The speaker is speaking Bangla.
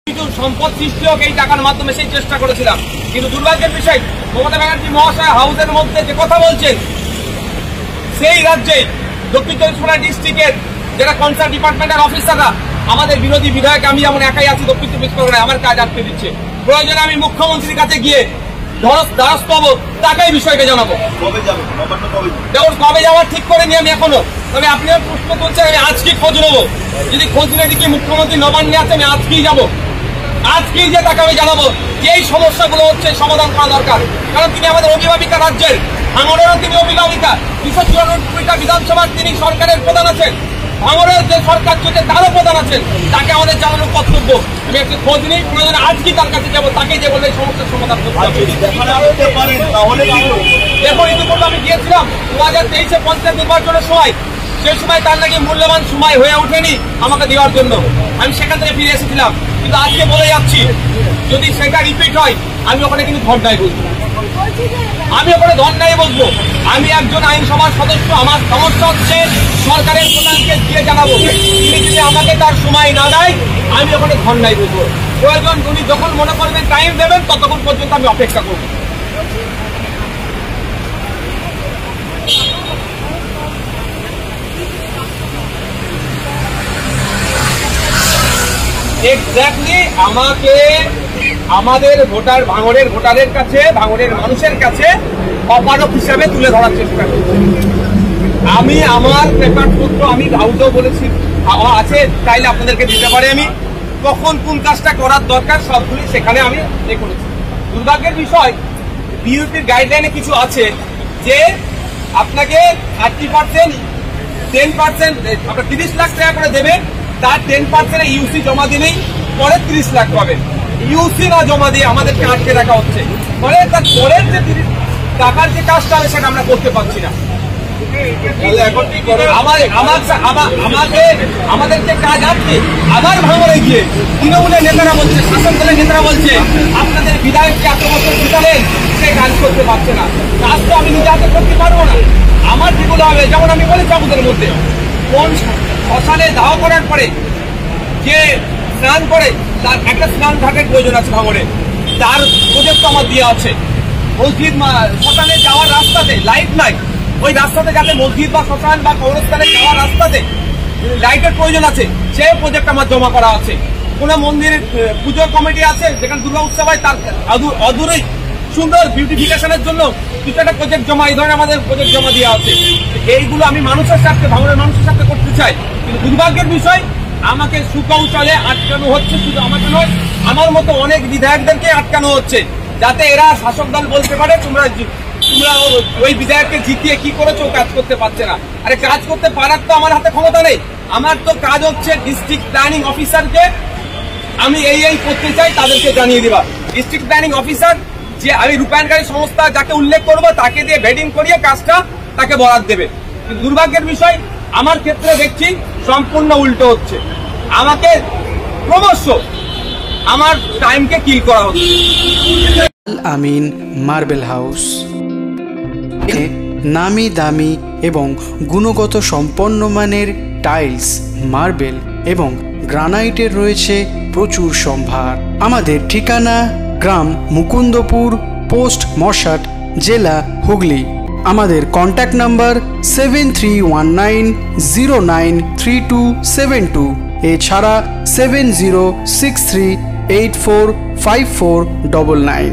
কিছু সম্পদ সৃষ্টি হোক এই টাকার মাধ্যমে সেই চেষ্টা করেছিলাম, কিন্তু দুর্ভাগ্যের বিষয় মমতা ব্যানার্জি মহাশয় হাউসের মধ্যে যে কথা বলছেন সেই রাজ্যে দক্ষিণ চব্বিশ পরগনা ডিস্ট্রিক্টের যারা কনসার্ন ডিপার্টমেন্টের অফিসাররা আমাদের বিরোধী বিধায়ক, আমি যেমন একাই আছি দক্ষিণ চব্বিশ পরগনায়, আমার কাজ আটকে দিচ্ছে। প্রয়োজনে আমি মুখ্যমন্ত্রীর কাছে গিয়ে দ্বারস্থ হবো, তাকেই বিষয়টা জানাবো। দেখুন কবে যাওয়ার ঠিক করেনি আমি এখনো, তবে আপনিও প্রশ্ন করছেন, আমি আজকে খোঁজ নেবো। যদি খোঁজ নিয়ে দেখি মুখ্যমন্ত্রী নবান্নে আছে, আমি আজকেই যাবো, আজকেই যে তাকে আমি জানাবো যে এই সমস্যাগুলো হচ্ছে সমাধান করা দরকার। কারণ তিনি আমাদের অভিভাবিকা, রাজ্যের ভাঙড়েরও তিনি অভিভাবিকা, 294টা বিধানসভার তিনি সরকারের প্রধান আছেন, ভাঙড়ের যে সরকার চলছে তারও প্রধান আছেন, তাকে আমাদের জানানোর কর্তব্য। আমি একটু খোঁজ নিই, প্রয়োজনে আজকেই তার কাছে যাবো, তাকে যে বলবে এই সমস্যার সমাধান করতে হবে। দেখো ইতিপূর্বে আমি গিয়েছিলাম 2023-এ পঞ্চায়েত নির্বাচনের সময়, সেই সময় তার নাকি মূল্যবান সময় হয়ে ওঠেনি আমাকে দেওয়ার জন্য, আমি সেখান থেকে ফিরে এসেছিলাম। কিন্তু আজকে বলে যাচ্ছি, যদি সেটা রিপিট হয় আমি ওখানে কিন্তু ধর্নায় বসবো, আমি ওখানে ধর্নায় বসবো। আমি একজন আইনসভার সদস্য, আমার সমস্যা হচ্ছে সরকারের প্রধানকে দিয়ে জানাবো, তিনি যদি আমাকে তার সময় না দেয় আমি ওখানে ধর্নায় বসবো। প্রয়োজন উনি যখন মনে করবেন টাইম দেবেন ততক্ষণ পর্যন্ত আমি অপেক্ষা করবো। এক্স্যাক্টলি আমাকে আমাদের ভোটার, ভাঙড়ের ভোটারের কাছে, ভাঙড়ের মানুষের কাছে অপারক হিসাবে তুলে ধরার চেষ্টা করছি। আমি আমার পেপারপত্র আমি হাউসেও বলেছি আছে, চাইলে আপনাদেরকে দিতে পারি। আমি কখন কোন কাজটা করার দরকার সবগুলি সেখানে আমি করেছি। দুর্ভাগ্যের বিষয় বিউপির গাইডলাইনে কিছু আছে যে আপনাকে 30%, 10% আপনার 30 লাখ টাকা করে দেবেন, তার 10% ইউসি জমা দিলেই পরে 30 লাখ পাবেন। ইউসি না জমা দিয়ে আমাদেরকে আটকে রাখা হচ্ছে, ফলে তার পরের যে 30 টাকার যে কাজটা হবে সেটা আমরা করতে পারছি না। আমাদের যে কাজ আছে, আবার ভাঙড়ে গিয়ে তৃণমূলের নেতারা বলছে, শাসক দলের নেতারা বলছে আপনাদের বিধায়ককে এত বছর জিতালেন, সে কাজ করতে পারছে না। কাজ তো আমি নিজে হাতে করতে পারবো না, আমার যেগুলো হবে, যেমন আমি বলেছি আমাদের মধ্যে কোন শ্মশানে দাহ করার পরে যে স্নান করে তার একটা স্নান ঘাটের প্রয়োজন আছে ভাঙড়ে, তার প্রজেক্ট আমার দেওয়া আছে। মসজিদ শ্মশানে যাওয়ার রাস্তাতে লাইট নাই, ওই রাস্তাতে যাতে মসজিদ বা শ্মশান বা কবরস্থানে যাওয়ার রাস্তাতে লাইটের প্রয়োজন আছে, সে প্রজেক্ট আমার জমা করা আছে। কোন মন্দিরের পুজো কমিটি আছে যেখানে দুর্গা উৎসব হয়, তার অদূরেই সুন্দর বিউটিফিকেশনের জন্য কিছু একটা প্রজেক্ট জমা, এই ধরনের আমাদের প্রজেক্ট জমা দেওয়া আছে। এইগুলো আমি মানুষের সাথে, ভাঙড়ের মানুষের সাথে করতে চাই, কিন্তু দুর্ভাগ্যের বিষয় আমাকে সুকৌশলে আটকানো হচ্ছে। শুধু আমাকে নয়, আমার মতো অনেক বিধায়কদেরকে আটকানো হচ্ছে, যাতে এরা শাসক দল বলতে পারে তোমরা ওই বিধায়ককে জিতিয়ে কি করেছো, কাজ করতে পারছে না। আরে কাজ করতে পারার তো আমার হাতে ক্ষমতা নেই, আমার তো কাজ হচ্ছে ডিস্ট্রিক্ট প্ল্যানিং অফিসারকে আমি এই করতে চাই তাদেরকে জানিয়ে দিবা। ডিস্ট্রিক্ট প্ল্যানিং অফিসার যে আমি রূপায়ণকারী সংস্থা যাকে উল্লেখ করবো তাকে দিয়ে ভেডিং করিয়ে কাজটা তাকে বরাদ দেবে। কিন্তু দুর্ভাগ্যের বিষয় আমার ক্ষেত্রে দেখছি সম্পূর্ণ উল্টো হচ্ছে, আমাকে ক্রমশ আমার টাইমকে কিল করা হচ্ছে। আমিন মার্বেল হাউস, নামি দামি এবং গুণগত সম্পন্ন মানের টাইলস, মার্বেল এবং গ্রানাইটের রয়েছে প্রচুর সম্ভার। আমাদের ঠিকানা গ্রাম মুকুন্দপুর, পোস্ট মশাট, জেলা হুগলি। আমাদের কন্ট্যাক্ট নাম্বার 7319093272, এছাড়া 7063845499।